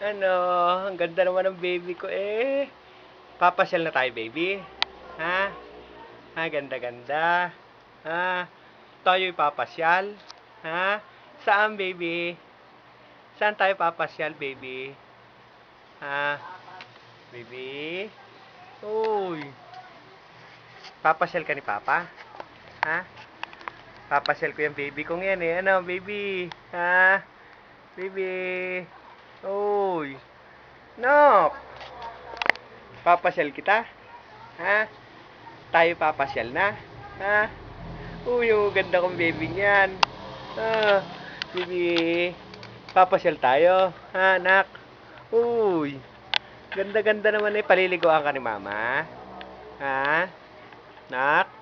Ano, ang ganda naman ng baby ko eh. Papasyal na tayo, baby. Ha? Ha, ganda-ganda. Ha? Tayo'y papasyal. Ha? Saan, baby? Saan tayo papasyal, baby? Ha? Baby? Uy. Papasyal ka ni Papa? Ha? Papasyal ko yung baby kong yan eh. Ano, baby? Ha? Baby? Uy. Nok! Papasyal kita? Ha? Tayo papasyal na? Ha? Uy, yung ganda kong baby niyan. Baby. Papasyal tayo. Ha, anak? Uy. Ganda-ganda naman eh. Paliliguan ka ni Mama. Ha? Nak?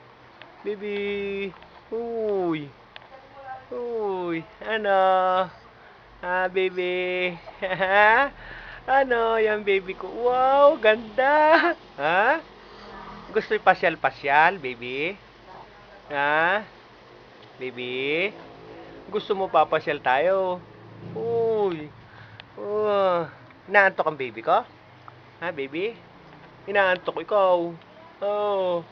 Baby. Uy. Uy. Ano? Ha, baby? Ha? Ano, yung baby ko? Wow, ganda! Ha? Gusto pasyal-pasyal, baby? Ha? Baby? Gusto mo papasyal tayo? Uy. Oh. Inaantok ang baby ko? Ha, baby? Inaantok ikaw? Oh.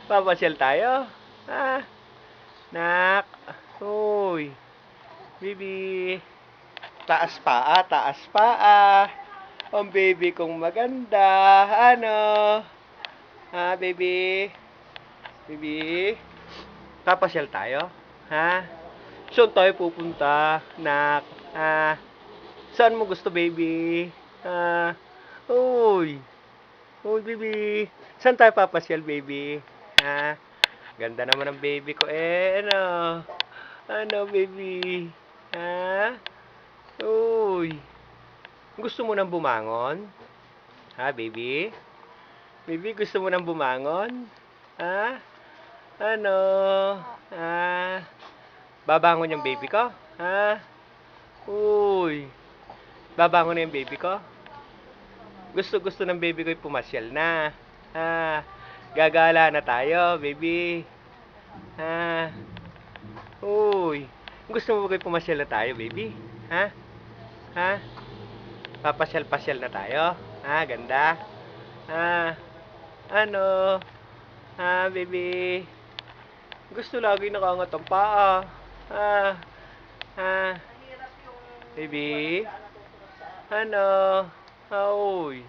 Papasyal tayo? Ha? Nak? Uy. Baby. Taas paa, taas paa. Ang baby kong maganda. Ano? Ha, baby? Baby? Papasyal tayo? Ha? Saan tayo pupunta? Nak? Ha? Saan mo gusto, baby? Ha? Uy! Uy, baby! Saan tayo papasyal, baby? Ha? Ganda naman ang baby ko eh. Ano? Ano, baby? Ha? Uy! Gusto mo nang bumangon? Ha, baby? Baby, gusto mo nang bumangon? Ha? Ano? Ha? Babangon yung baby ko? Ha? Uy! Babangon na yung baby ko? Gusto ng baby ko yung pumasyal na. Ha? Gagala na tayo, baby. Ha? Uy! Gusto mo ba kayo pumasyal na tayo, baby? Ha? Ha? Papasyal-pasyal na tayo? Ha? Ganda? Ha? Ano? Ha, baby? Gusto lagi nakangat ang paa. Ha? Ha? Baby? Ano? Uy.